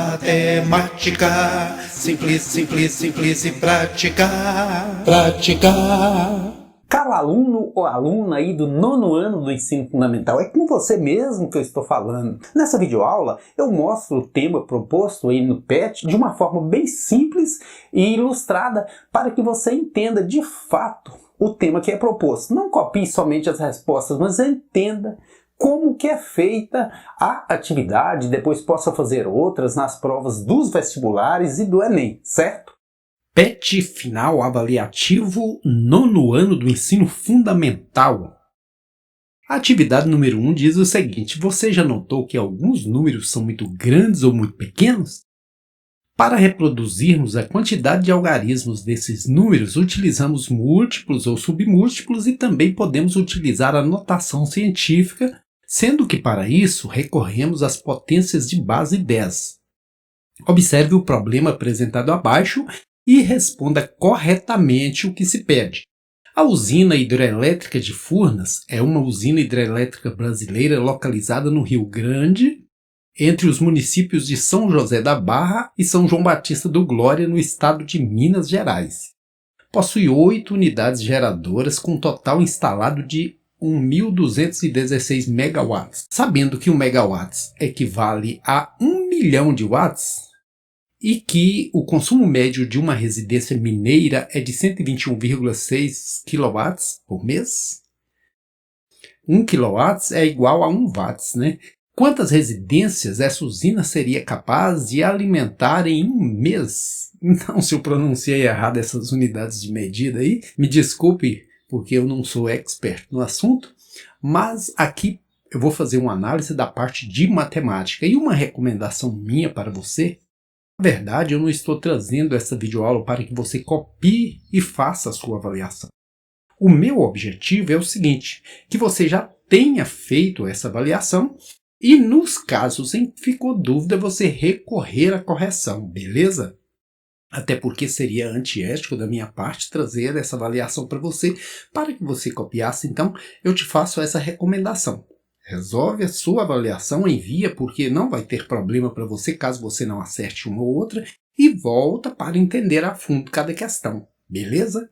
Matemática, simples, simples, simples e prática. Prática. Caro aluno ou aluna aí do 9º ano do ensino fundamental, é com você mesmo que eu estou falando. Nessa videoaula eu mostro o tema proposto aí no PET de uma forma bem simples e ilustrada para que você entenda de fato o tema que é proposto. Não copie somente as respostas, mas entenda como que é feita a atividade, depois possa fazer outras nas provas dos vestibulares e do Enem, certo? PET final avaliativo 9º ano do ensino fundamental. A atividade número 1 diz o seguinte: você já notou que alguns números são muito grandes ou muito pequenos? Para reproduzirmos a quantidade de algarismos desses números, utilizamos múltiplos ou submúltiplos e também podemos utilizar a notação científica, sendo que para isso recorremos às potências de base 10. Observe o problema apresentado abaixo e responda corretamente o que se pede. A usina hidrelétrica de Furnas é uma usina hidrelétrica brasileira localizada no Rio Grande, entre os municípios de São José da Barra e São João Batista do Glória, no estado de Minas Gerais. Possui 8 unidades geradoras com um total instalado de 1.216 megawatts. Sabendo que 1 megawatts equivale a 1 milhão de watts, e que o consumo médio de uma residência mineira é de 121,6 kW por mês. 1 kW é igual a 1 watts, né? Quantas residências essa usina seria capaz de alimentar em um mês? Então, se eu pronunciei errado essas unidades de medida aí, me desculpe, porque eu não sou expert no assunto, mas aqui eu vou fazer uma análise da parte de matemática e uma recomendação minha para você. Na verdade, eu não estou trazendo essa videoaula para que você copie e faça a sua avaliação. O meu objetivo é o seguinte: que você já tenha feito essa avaliação e, nos casos em que ficou dúvida, você recorrer à correção, beleza? Até porque seria antiético da minha parte trazer essa avaliação para você, para que você copiasse. Então, eu te faço essa recomendação. Resolve a sua avaliação, envia, porque não vai ter problema para você caso você não acerte uma ou outra, e volta para entender a fundo cada questão, beleza?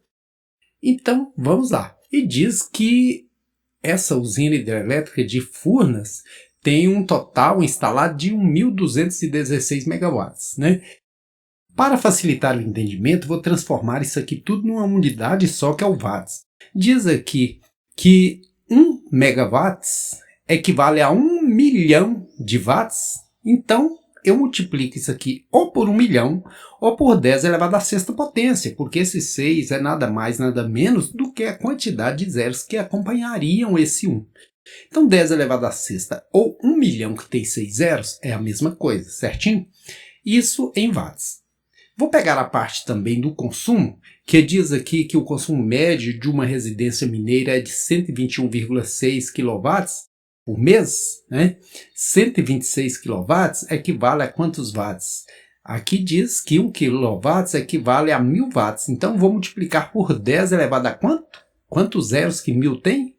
Então, vamos lá. E diz que essa usina hidrelétrica de Furnas tem um total instalado de 1.216 megawatts, né? Para facilitar o entendimento, vou transformar isso aqui tudo numa unidade só, que é o watts. Diz aqui que 1 megawatts equivale a 1 milhão de watts, então eu multiplico isso aqui ou por 1 milhão ou por 10 elevado à sexta potência, porque esse 6 é nada mais, nada menos do que a quantidade de zeros que acompanhariam esse 1. Então 10 elevado à sexta ou 1 milhão que tem 6 zeros é a mesma coisa, certinho? Isso em watts. Vou pegar a parte também do consumo, que diz aqui que o consumo médio de uma residência mineira é de 121,6 kW por mês, né? 126 kW equivale a quantos watts? Aqui diz que 1 kW equivale a 1000 watts. Então, vou multiplicar por 10 elevado a quanto? Quantos zeros que 1000 tem?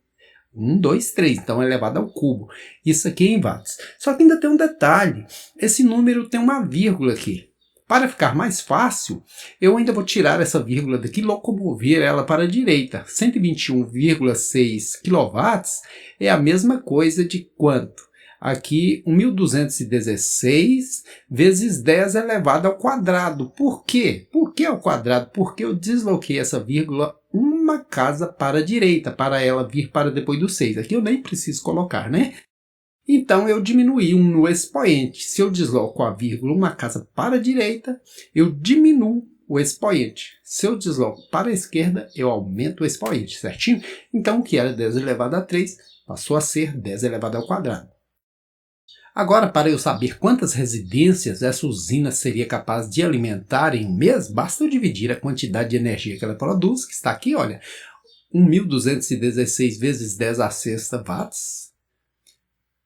1, 2, 3. Então, elevado ao cubo. Isso aqui é em watts. Só que ainda tem um detalhe. Esse número tem uma vírgula aqui. Para ficar mais fácil, eu ainda vou tirar essa vírgula daqui e locomover ela para a direita. 121,6 kW é a mesma coisa de quanto? Aqui, 1.216 vezes 10 elevado ao quadrado. Por quê? Por que ao quadrado? Porque eu desloquei essa vírgula uma casa para a direita, para ela vir para depois do 6. Aqui eu nem preciso colocar, né? Então, eu diminuí no expoente. Se eu desloco a vírgula uma casa para a direita, eu diminuo o expoente. Se eu desloco para a esquerda, eu aumento o expoente, certinho? Então, o que era 10 elevado a 3 passou a ser 10 elevado ao quadrado. Agora, para eu saber quantas residências essa usina seria capaz de alimentar em um mês, basta eu dividir a quantidade de energia que ela produz, que está aqui, olha, 1.216 vezes 10 à sexta watts,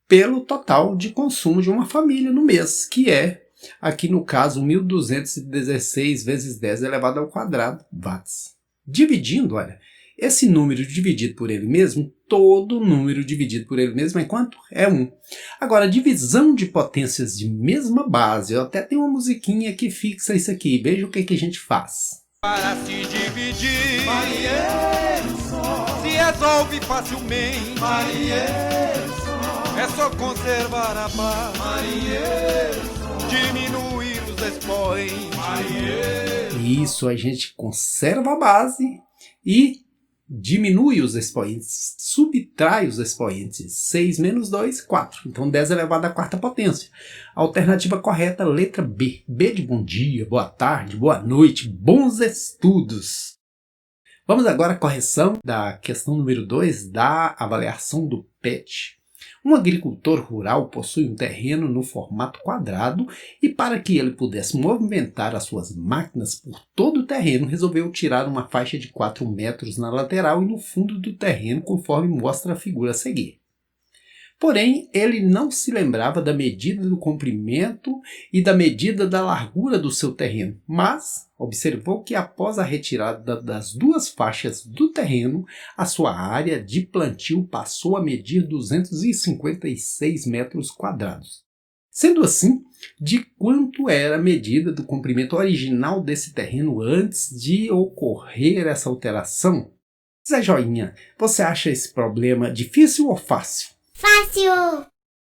pelo total de consumo de uma família no mês, que é, aqui no caso, 1.216 vezes 10 elevado ao quadrado watts. Dividindo, olha, esse número dividido por ele mesmo, todo número dividido por ele mesmo é quanto? É 1. Agora, divisão de potências de mesma base, eu até tenho uma musiquinha que fixa isso aqui. Veja o que a gente faz. Para se dividir, se resolve facilmente. É só conservar a paz, diminuir os expoentes. Isso, a gente conserva a base e diminui os expoentes, subtrai os expoentes. 6 menos 2, 4. Então 10 elevado à quarta potência. Alternativa correta, letra B. B de bom dia, boa tarde, boa noite, bons estudos. Vamos agora à correção da questão número 2 da avaliação do PET. Um agricultor rural possui um terreno no formato quadrado e, para que ele pudesse movimentar as suas máquinas por todo o terreno, resolveu tirar uma faixa de 4 metros na lateral e no fundo do terreno, conforme mostra a figura a seguir. Porém, ele não se lembrava da medida do comprimento e da medida da largura do seu terreno, mas observou que após a retirada das duas faixas do terreno, a sua área de plantio passou a medir 256 metros quadrados. Sendo assim, de quanto era a medida do comprimento original desse terreno antes de ocorrer essa alteração? Zé Joinha, você acha esse problema difícil ou fácil? Fácil!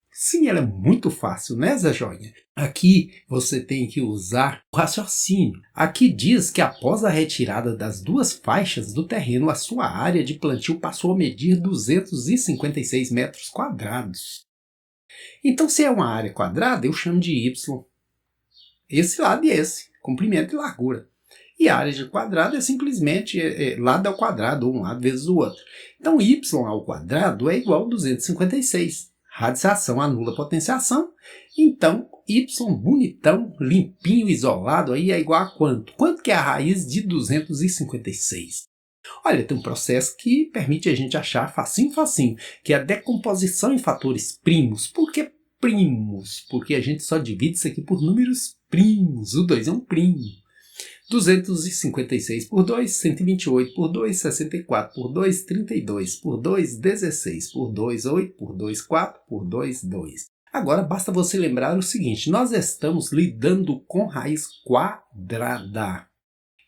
Sim, ela é muito fácil, né, Zé Joinha? Aqui você tem que usar o raciocínio. Aqui diz que após a retirada das duas faixas do terreno, a sua área de plantio passou a medir 256 metros quadrados. Então, se é uma área quadrada, eu chamo de Y. Esse lado e esse, comprimento e largura. E a área de quadrado é simplesmente lado ao quadrado, ou um lado vezes o outro. Então, y ao quadrado é igual a 256. Radiação anula potenciação. Então, y bonitão, limpinho, isolado, aí é igual a quanto? Quanto que é a raiz de 256? Olha, tem um processo que permite a gente achar facinho, que é a decomposição em fatores primos. Por que primos? Porque a gente só divide isso aqui por números primos. O 2 é um primo. 256 por 2, 128 por 2, 64 por 2, 32 por 2, 16 por 2, 8 por 2, 4 por 2, 2. Agora basta você lembrar o seguinte, nós estamos lidando com raiz quadrada.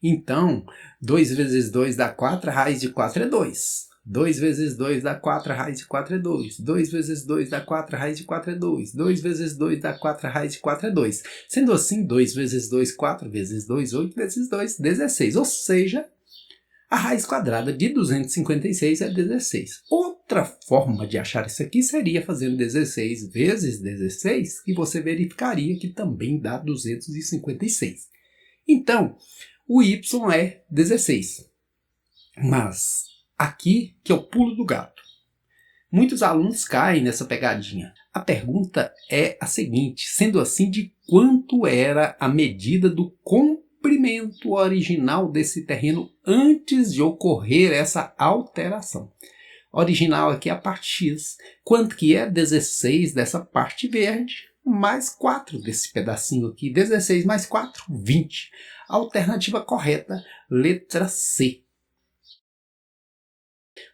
Então, 2 vezes 2 dá 4, a raiz de 4 é 2. 2 vezes 2 dá 4, a raiz de 4 é 2. 2 vezes 2 dá 4, a raiz de 4 é 2. 2 vezes 2 dá 4, a raiz de 4 é 2. Sendo assim, 2 vezes 2, 4 vezes 2, 8 vezes 2, 16. Ou seja, a raiz quadrada de 256 é 16. Outra forma de achar isso aqui seria fazendo 16 vezes 16, que você verificaria que também dá 256. Então, o y é 16. Mas aqui que é o pulo do gato. Muitos alunos caem nessa pegadinha. A pergunta é a seguinte, sendo assim, de quanto era a medida do comprimento original desse terreno antes de ocorrer essa alteração? Original aqui é a parte X. Quanto que é 16 dessa parte verde, mais 4 desse pedacinho aqui. 16 mais 4, 20. Alternativa correta, letra C.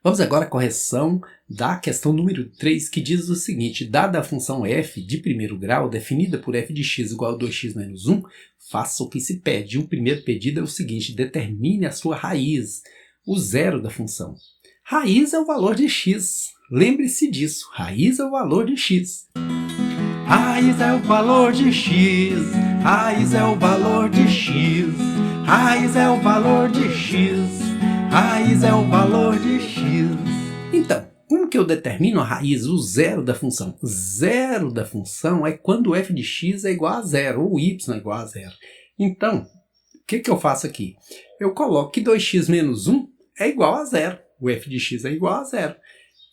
Vamos agora à correção da questão número 3, que diz o seguinte, dada a função f de primeiro grau, definida por f de x igual a 2x menos 1, faça o que se pede. O primeiro pedido é o seguinte, determine a sua raiz, o zero da função. Raiz é o valor de x, lembre-se disso, raiz é o valor de x. Raiz é o valor de x, raiz é o valor de x, raiz é o valor de x, raiz é o valor de x. Então, como que eu determino a raiz, o zero da função? Zero da função é quando o f de x é igual a zero, ou y é igual a zero. Então, o que eu faço aqui? Eu coloco que 2x menos 1 é igual a zero. O f de x é igual a zero.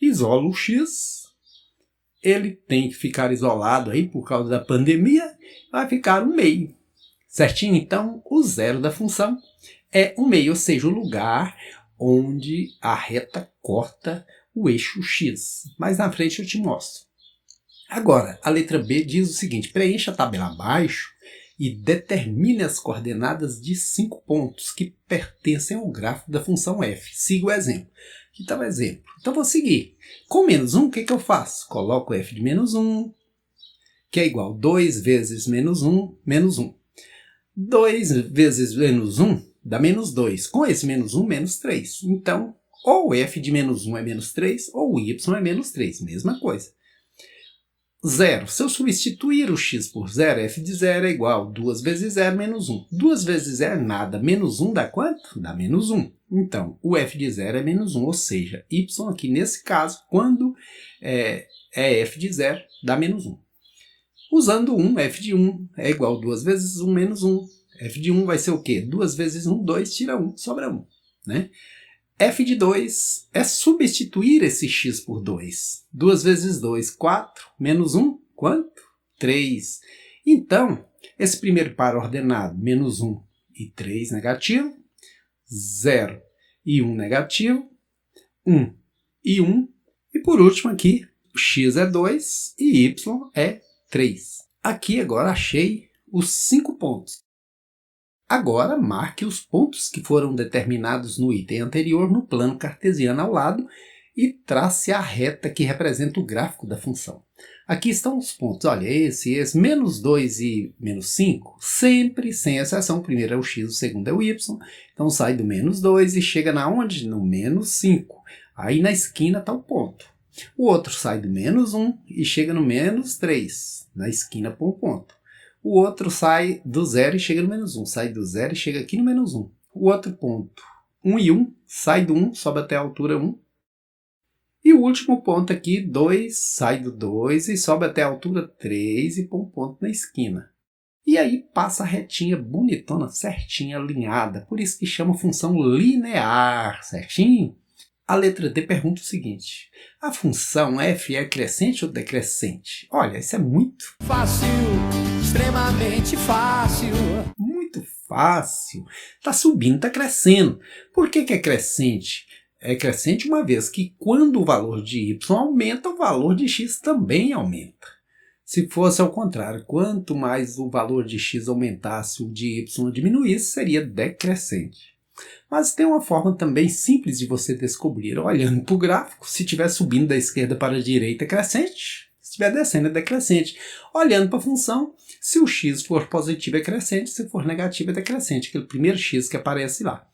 Isolo o x, ele tem que ficar isolado aí por causa da pandemia, vai ficar 1/2. Certinho? Então, o zero da função é 1/2, ou seja, o lugar onde a reta corta o eixo x. Mais na frente eu te mostro. Agora, a letra B diz o seguinte, preencha a tabela abaixo e determine as coordenadas de 5 pontos que pertencem ao gráfico da função f. Siga o exemplo. Então, exemplo. Então, vou seguir. Com menos 1, o que eu faço? Coloco f de menos 1, que é igual a 2 vezes menos 1, menos 1. 2 vezes menos 1 dá menos 2. Com esse menos 1, menos 3. Então, ou f de menos 1 é menos 3, ou o y é menos 3. Mesma coisa. 0. Se eu substituir o x por 0, f de 0 é igual a 2 vezes 0 menos 1. 2 vezes 0 nada. Menos 1 dá quanto? Dá menos 1. Então, o f de 0 é menos 1, ou seja, y aqui nesse caso, quando é f de 0, dá menos 1. Usando 1, f de 1 é igual a 2 vezes 1 menos 1. F de 1 vai ser o quê? 2 vezes 1, 2, tira 1, sobra 1. Né? F de 2 é substituir esse x por 2. 2 vezes 2, 4, menos 1, quanto? 3. Então, esse primeiro par ordenado, menos 1 e 3 negativo, 0 e 1 negativo, 1 e 1, e por último aqui, x é 2 e y é 3. Aqui agora achei os 5 pontos. Agora marque os pontos que foram determinados no item anterior no plano cartesiano ao lado e trace a reta que representa o gráfico da função. Aqui estão os pontos. Olha, esse, menos 2 e menos 5, sempre sem exceção. O primeiro é o x, o segundo é o y. Então sai do menos 2 e chega na onde? No menos 5. Aí na esquina está o ponto. O outro sai do menos 1 e chega no menos 3. Na esquina põe um ponto. O outro sai do 0 e chega no menos 1. Sai do 0 e chega aqui no menos 1. O outro ponto, 1 e 1, sai do 1, sobe até a altura 1. E o último ponto aqui, 2, sai do 2 e sobe até a altura 3 e põe um ponto na esquina. E aí passa a retinha bonitona, certinha, alinhada. Por isso que chama função linear, certinho? A letra D pergunta o seguinte: a função f é crescente ou decrescente? Olha, isso é muito Fácil, extremamente fácil. muito fácil. Está subindo, está crescendo. Por que é crescente? É crescente uma vez que quando o valor de y aumenta, o valor de x também aumenta. Se fosse ao contrário, quanto mais o valor de x aumentasse, o de y diminuísse, seria decrescente. Mas tem uma forma também simples de você descobrir. Olhando para o gráfico, se estiver subindo da esquerda para a direita é crescente, se estiver descendo é decrescente. Olhando para a função, se o x for positivo é crescente, se for negativo é decrescente, aquele primeiro x que aparece lá.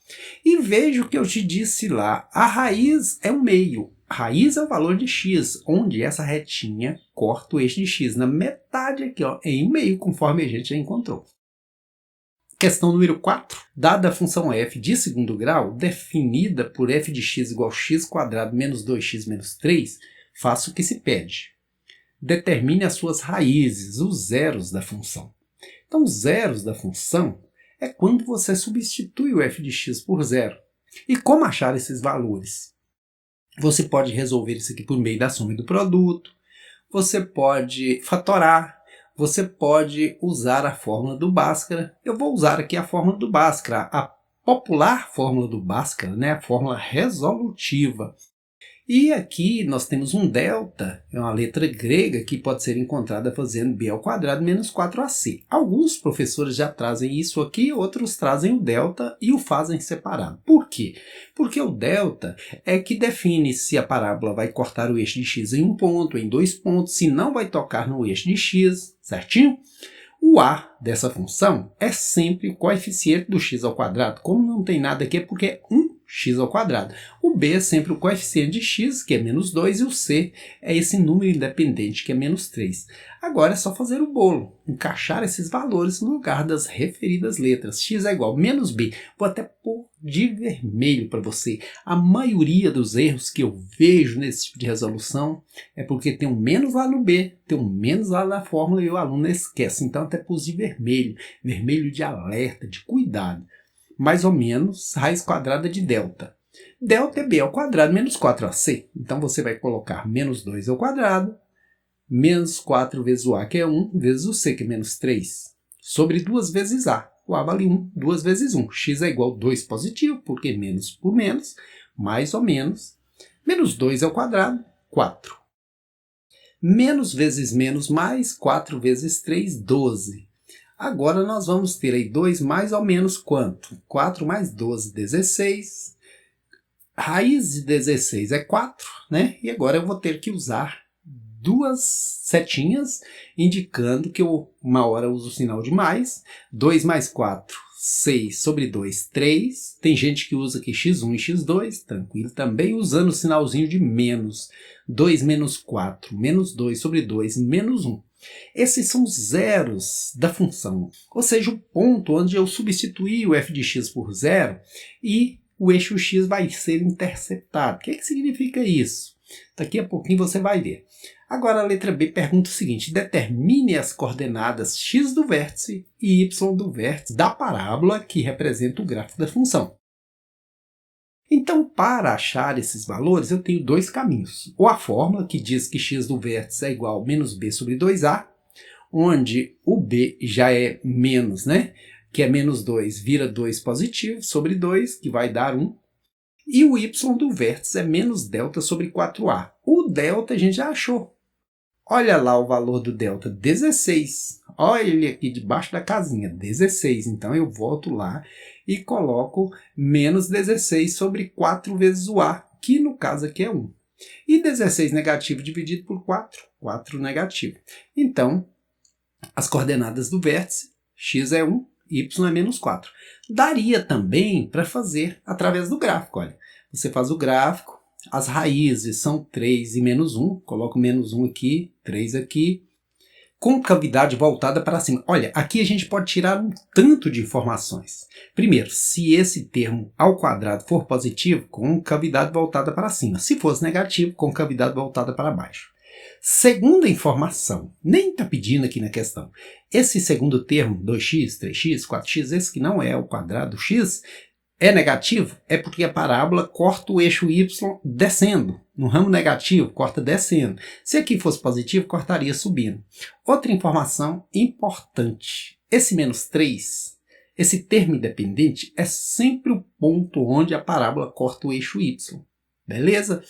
E veja o que eu te disse lá, a raiz é o meio. A raiz é o valor de x, onde essa retinha corta o eixo de x. Na metade aqui, ó, em meio, conforme a gente já encontrou. Questão número 4. Dada a função f de segundo grau, definida por f de x igual a x² menos 2x menos 3, faça o que se pede. Determine as suas raízes, os zeros da função. Então, os zeros da função é quando você substitui o f de x por zero. E como achar esses valores? Você pode resolver isso aqui por meio da soma e do produto, você pode fatorar, você pode usar a fórmula do Bhaskara. Eu vou usar aqui a fórmula do Bhaskara, a popular fórmula do Bhaskara, né? A fórmula resolutiva. E aqui nós temos um delta, é uma letra grega que pode ser encontrada fazendo b² menos 4ac. Alguns professores já trazem isso aqui, outros trazem o delta e o fazem separado. Por quê? Porque o delta é que define se a parábola vai cortar o eixo de x em um ponto, em dois pontos, se não vai tocar no eixo de x, certinho? O a dessa função é sempre o coeficiente do x². Como não tem nada aqui é porque é 1x². O b é sempre o coeficiente de x, que é menos 2, e o c é esse número independente, que é menos 3. Agora é só fazer o bolo, encaixar esses valores no lugar das referidas letras. X é igual a menos b. Vou até pôr de vermelho para você. A maioria dos erros que eu vejo nesse tipo de resolução é porque tem um menos lá no b, tem um menos lá na fórmula e o aluno esquece. Então até pus de vermelho, vermelho de alerta, de cuidado. Mais ou menos raiz quadrada de delta. Delta é b² menos 4ac. Então você vai colocar menos 2 ao quadrado, menos 4 vezes o a, que é 1, vezes o c, que é menos 3, sobre 2 vezes a. O a vale 1, 2 vezes 1. X é igual a 2 positivo, porque menos por menos, mais ou menos. Menos 2 ao quadrado, 4. Menos vezes menos mais, 4 vezes 3, 12. Agora nós vamos ter aí 2 mais ou menos quanto? 4 mais 12, 16. raiz de 16 é 4, né? E agora eu vou ter que usar duas setinhas indicando que uma hora eu uso o sinal de mais. 2 mais 4, 6 sobre 2, 3. Tem gente que usa aqui x1 e x2, tranquilo também, usando o sinalzinho de menos. 2 menos 4, menos 2 sobre 2, menos 1. Esses são os zeros da função, ou seja, o ponto onde eu substituí o f de x por zero e o eixo x vai ser interceptado. O que significa isso? Daqui a pouquinho você vai ver. Agora a letra B pergunta o seguinte: determine as coordenadas x do vértice e y do vértice da parábola que representa o gráfico da função. Então, para achar esses valores, eu tenho dois caminhos. Ou a fórmula que diz que x do vértice é igual a menos b sobre 2a, onde o b já é menos, né? Que é menos 2, vira 2 positivo sobre 2, que vai dar 1. E o y do vértice é menos delta sobre 4a. O delta a gente já achou. Olha lá o valor do delta, 16. Olha ele aqui debaixo da casinha, 16. Então eu volto lá e coloco menos 16 sobre 4 vezes o a, que no caso aqui é 1. E 16 negativo dividido por 4, 4 negativo. Então, as coordenadas do vértice, x é 1, y é menos 4. Daria também para fazer através do gráfico. Olha, você faz o gráfico, as raízes são 3 e menos 1, coloco menos 1 aqui, 3 aqui, concavidade voltada para cima. Olha, aqui a gente pode tirar um tanto de informações. Primeiro, se esse termo ao quadrado for positivo, concavidade voltada para cima. Se fosse negativo, concavidade voltada para baixo. Segunda informação, nem está pedindo aqui na questão. Esse segundo termo, 2x, 3x, 4x, esse que não é o quadrado x, é negativo, é porque a parábola corta o eixo y descendo. No ramo negativo, corta descendo. Se aqui fosse positivo, cortaria subindo. Outra informação importante. Esse menos 3, esse termo independente, é sempre o ponto onde a parábola corta o eixo y. Beleza?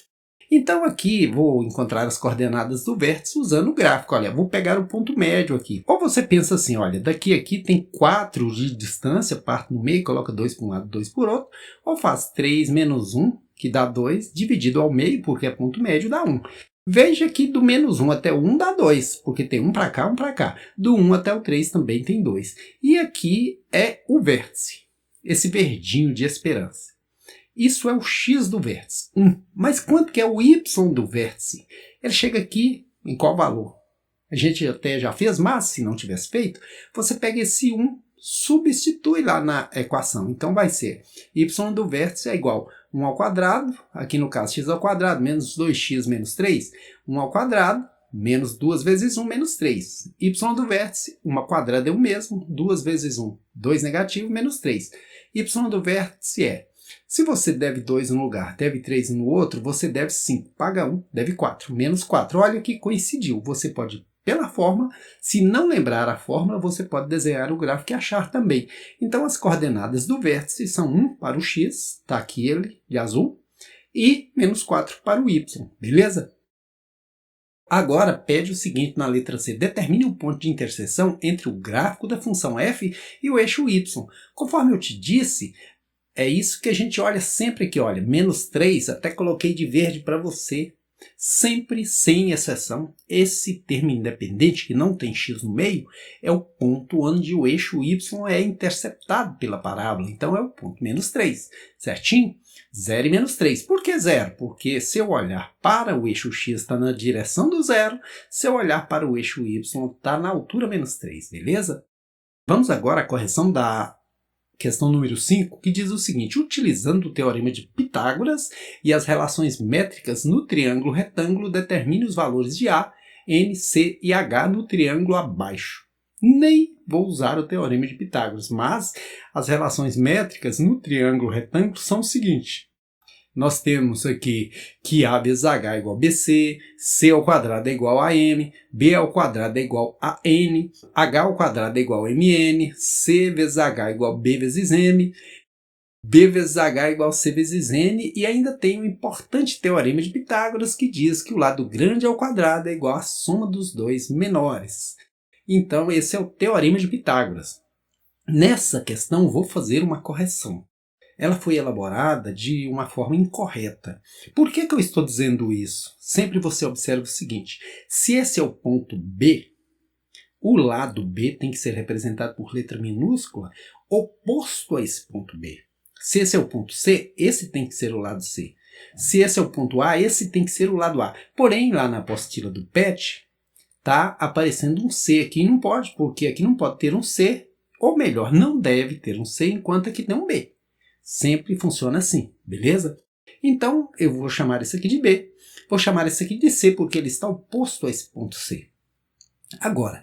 Então aqui vou encontrar as coordenadas do vértice usando o gráfico. Olha, vou pegar o ponto médio aqui. Ou você pensa assim, olha, daqui a aqui tem 4 de distância, parte no meio, coloca 2 para um lado, 2 por outro. Ou faz 3 menos 1, que dá 2, dividido ao meio, porque é ponto médio, dá 1. Veja que do menos 1 até o 1 dá 2, porque tem um para cá, um para cá. Do 1 até o 3 também tem 2. E aqui é o vértice, esse verdinho de esperança. Isso é o x do vértice, 1. Mas quanto que é o y do vértice? Ele chega aqui em qual valor? A gente até já fez, mas se não tivesse feito, você pega esse 1, substitui lá na equação. Então vai ser y do vértice é igual a 1 ao quadrado, aqui no caso x ao quadrado, menos 2x menos 3, 1 ao quadrado, menos 2 vezes 1, menos 3. Y do vértice, 1 ao quadrado é o mesmo, 2 vezes 1, 2 negativo, menos 3. Y do vértice é, se você deve 2 num lugar, deve 3 no outro, você deve 5, paga 1, deve 4, menos 4. Olha que coincidiu, você pode, pela fórmula, se não lembrar a fórmula, você pode desenhar o gráfico e achar também. Então as coordenadas do vértice são 1 para o x, está aqui ele, de azul, e menos 4 para o y, beleza? Agora pede o seguinte na letra C, determine o ponto de interseção entre o gráfico da função f e o eixo y. Conforme eu te disse, é isso que a gente olha sempre aqui, olha, menos 3, até coloquei de verde para você, sempre sem exceção, esse termo independente que não tem x no meio, é o ponto onde o eixo y é interceptado pela parábola, então é o ponto menos 3, certinho? 0 e menos 3. Por que 0? Porque se eu olhar para o eixo x está na direção do 0, se eu olhar para o eixo y está na altura menos 3, beleza? Vamos agora à correção da questão número 5, que diz o seguinte: utilizando o teorema de Pitágoras e as relações métricas no triângulo retângulo, determine os valores de A, N, C e H no triângulo abaixo. Nem vou usar o teorema de Pitágoras, mas as relações métricas no triângulo retângulo são o seguinte. Nós temos aqui que A vezes H é igual a BC, C ao quadrado é igual a M, B ao quadrado é igual a N, H ao quadrado é igual a MN, C vezes H é igual a B vezes M, B vezes H é igual a C vezes N, e ainda tem um importante teorema de Pitágoras que diz que o lado grande ao quadrado é igual à soma dos dois menores. Então esse é o teorema de Pitágoras. Nessa questão vou fazer uma correção. ela foi elaborada de uma forma incorreta. Por que eu estou dizendo isso? Sempre você observa o seguinte: se esse é o ponto B, o lado B tem que ser representado por letra minúscula oposto a esse ponto B. Se esse é o ponto C, esse tem que ser o lado C. Se esse é o ponto A, esse tem que ser o lado A. Porém, lá na apostila do PET, está aparecendo um C aqui e não pode, porque aqui não pode ter um C, ou melhor, não deve ter um C enquanto aqui tem um B. Sempre funciona assim, beleza? Então, eu vou chamar esse aqui de B, vou chamar esse aqui de C, porque ele está oposto a esse ponto C. Agora,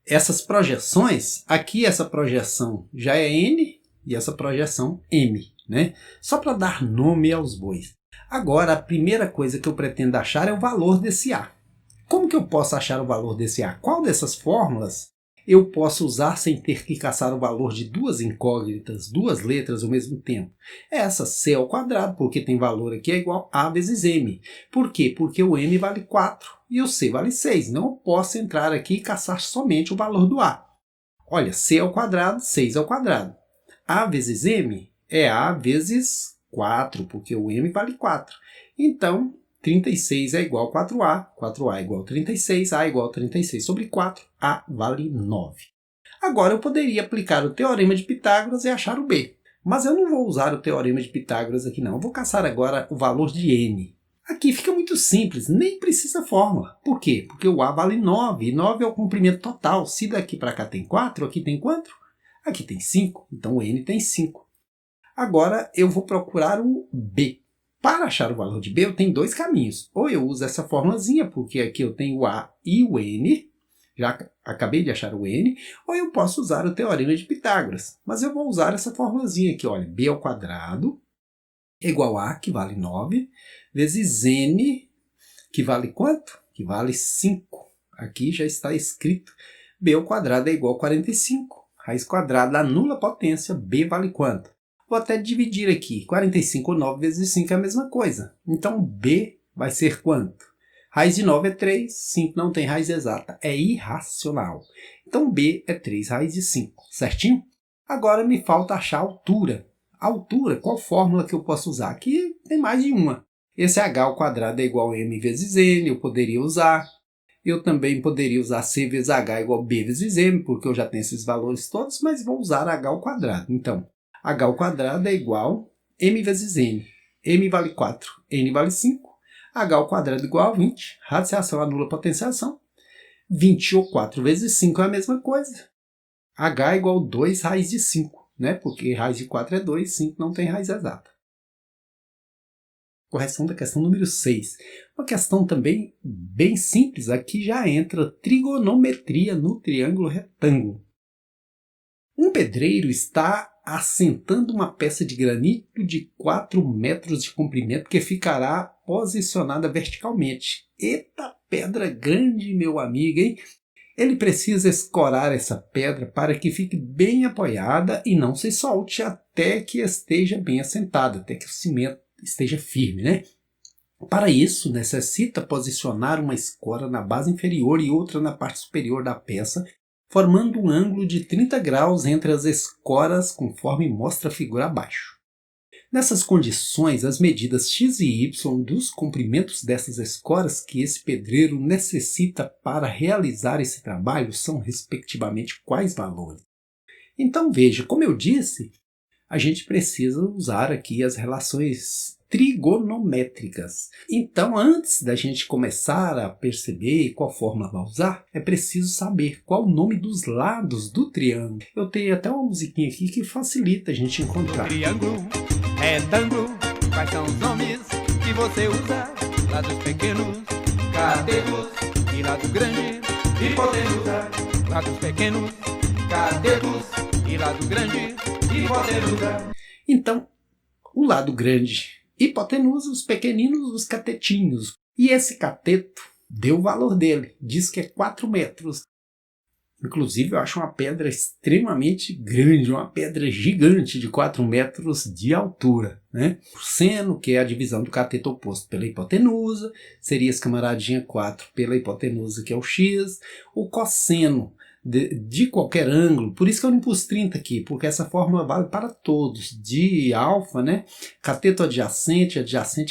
essas projeções, aqui essa projeção já é N e essa projeção M, né? Só para dar nome aos bois. Agora, a primeira coisa que eu pretendo achar é o valor desse A. Como que eu posso achar o valor desse A? Qual dessas fórmulas eu posso usar sem ter que caçar o valor de duas incógnitas, duas letras ao mesmo tempo? Essa C ao quadrado, porque tem valor aqui é igual a vezes M. Por quê? Porque o M vale 4 e o C vale 6. Não eu posso entrar aqui e caçar somente o valor do A. Olha, C ao quadrado, 6 ao quadrado. A vezes M é A vezes 4, porque o M vale 4. Então, 36 é igual a 4A, 4A é igual a 36, A é igual a 36 sobre 4, A vale 9. Agora eu poderia aplicar o teorema de Pitágoras e achar o B. Mas eu não vou usar o teorema de Pitágoras aqui não, eu vou caçar agora o valor de N. Aqui fica muito simples, nem precisa fórmula. Por quê? Porque o A vale 9, e 9 é o comprimento total. Se daqui para cá tem 4, aqui tem quanto? Aqui tem 5, então o N tem 5. Agora eu vou procurar o B. Para achar o valor de B, eu tenho dois caminhos. Ou eu uso essa formulazinha, porque aqui eu tenho o A e o N, já acabei de achar o N, ou eu posso usar o teorema de Pitágoras. Mas eu vou usar essa formulazinha aqui, olha, B ao quadrado é igual a, que vale 9, vezes N, que vale quanto? Que vale 5. Aqui já está escrito, B ao quadrado é igual a 45. Raiz quadrada da nula potência, B vale quanto? Vou até dividir aqui. 45 ou 9 vezes 5 é a mesma coisa. Então, B vai ser quanto? Raiz de 9 é 3, 5 não tem raiz exata. É irracional. Então, B é 3 raiz de 5, certinho? Agora me falta achar a altura. A altura, qual fórmula que eu posso usar? Aqui tem mais de uma. Esse H ao quadrado é igual a M vezes N, eu poderia usar. Eu também poderia usar C vezes H igual a B vezes M, porque eu já tenho esses valores todos, mas vou usar H ao quadrado. Então, H ao quadrado é igual a M vezes N. M vale 4, N vale 5. H ao quadrado é igual a 20. Radiciação anula potenciação. 20 ou 4 vezes 5 é a mesma coisa. H é igual a 2 raiz de 5, né? Porque raiz de 4 é 2, 5 não tem raiz exata. Correção da questão número 6. Uma questão também bem simples. Aqui já entra trigonometria no triângulo retângulo. Um pedreiro está assentando uma peça de granito de 4 metros de comprimento que ficará posicionada verticalmente. Eita pedra grande, meu amigo, hein? Ele precisa escorar essa pedra para que fique bem apoiada e não se solte até que esteja bem assentada, até que o cimento esteja firme, né? Para isso, necessita posicionar uma escora na base inferior e outra na parte superior da peça, formando um ângulo de 30 graus entre as escoras, conforme mostra a figura abaixo. Nessas condições, as medidas x e y dos comprimentos dessas escoras que esse pedreiro necessita para realizar esse trabalho são, respectivamente, quais valores? Então, veja, como eu disse, a gente precisa usar aqui as relações trigonométricas. Então, antes da gente começar a perceber qual fórmula vai usar, é preciso saber qual o nome dos lados do triângulo. Eu tenho até uma musiquinha aqui que facilita a gente encontrar. Triângulo, retângulo, quais são os nomes que você usa? Lados pequenos, catetos e lado grande, hipotenusa. Lados pequenos, catetos e lado grande, hipotenusa. Então, o lado grande, hipotenusa, os pequeninos, os catetinhos. E esse cateto deu o valor dele, diz que é 4 metros. Inclusive, eu acho uma pedra extremamente grande, uma pedra gigante de 4 metros de altura, né? O seno, que é a divisão do cateto oposto pela hipotenusa, seria esse camaradinha 4 pela hipotenusa, que é o x. O cosseno de qualquer ângulo. Por isso que eu não pus 30 aqui, porque essa fórmula vale para todos. De alfa, né? Cateto adjacente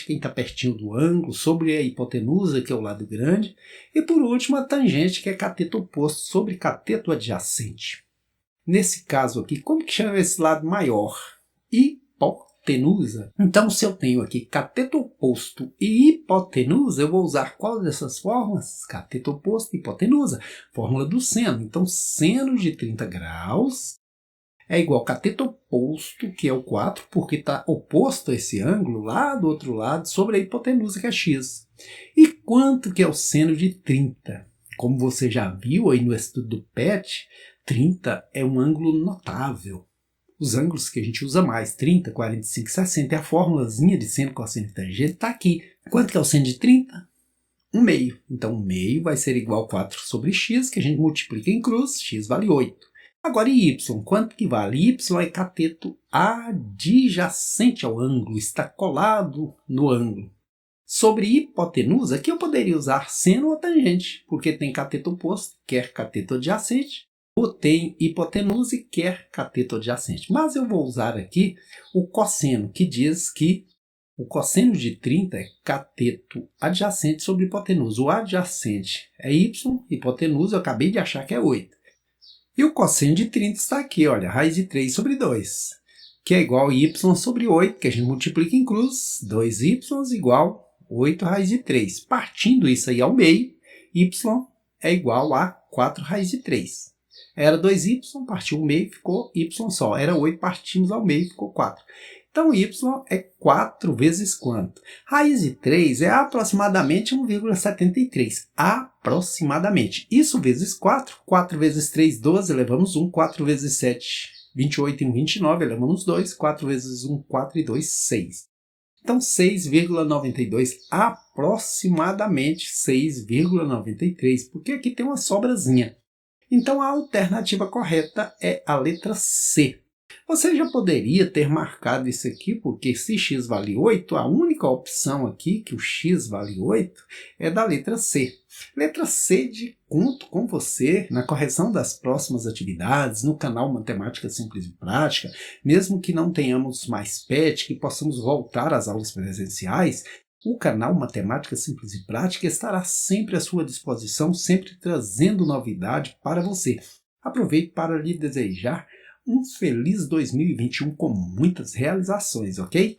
quem está pertinho do ângulo, sobre a hipotenusa, que é o lado grande. E por último, a tangente, que é cateto oposto sobre cateto adjacente. Nesse caso aqui, como que chama esse lado maior? Hipotenusa. Então, se eu tenho aqui cateto oposto e hipotenusa, eu vou usar qual dessas formas? Cateto oposto e hipotenusa. Fórmula do seno. Então, seno de 30 graus é igual a cateto oposto, que é o 4, porque está oposto a esse ângulo lá do outro lado, sobre a hipotenusa, que é x. E quanto que é o seno de 30? Como você já viu aí no estudo do PET, 30 é um ângulo notável. Os ângulos que a gente usa mais, 30, 45, 60, é a formulazinha de seno, cosseno e tangente, está aqui. Quanto que é o seno de 30? 1/2. Então, 1/2 vai ser igual a 4 sobre x, que a gente multiplica em cruz, x vale 8. Agora, e y? Quanto que vale? Y é cateto adjacente ao ângulo, está colado no ângulo. Sobre hipotenusa, aqui eu poderia usar seno ou tangente, porque tem cateto oposto, quer cateto adjacente, ou tem hipotenusa e quer cateto adjacente. Mas eu vou usar aqui o cosseno, que diz que o cosseno de 30 é cateto adjacente sobre hipotenusa. O adjacente é y, hipotenusa eu acabei de achar que é 8. E o cosseno de 30 está aqui, olha, raiz de 3 sobre 2, que é igual a y sobre 8, que a gente multiplica em cruz, 2y igual 8 raiz de 3. Partindo isso aí ao meio, y é igual a 4 raiz de 3. Era 2y, partiu ao meio, ficou y só. Era 8, partimos ao meio, ficou 4. Então, y é 4 vezes quanto? Raiz de 3 é aproximadamente 1,73. Aproximadamente. Isso vezes 4. 4 vezes 3, 12, levamos 1. 4 vezes 7, 28 e 1, 29, levamos 2. 4 vezes 1, 4 e 2, 6. Então, 6,92, aproximadamente 6,93, porque aqui tem uma sobrazinha. Então, a alternativa correta é a letra C. Você já poderia ter marcado isso aqui, porque se x vale 8, a única opção aqui, que o x vale 8, é da letra C. Letra C de conto com você na correção das próximas atividades, no canal Matemática Simples e Prática, mesmo que não tenhamos mais PET, que possamos voltar às aulas presenciais, o canal Matemática Simples e Prática estará sempre à sua disposição, sempre trazendo novidade para você. Aproveito para lhe desejar um feliz 2021 com muitas realizações, ok? Feliz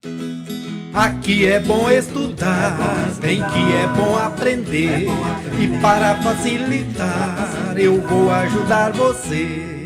2021! Aqui é bom estudar, bem que é bom aprender. E para facilitar, eu vou ajudar você.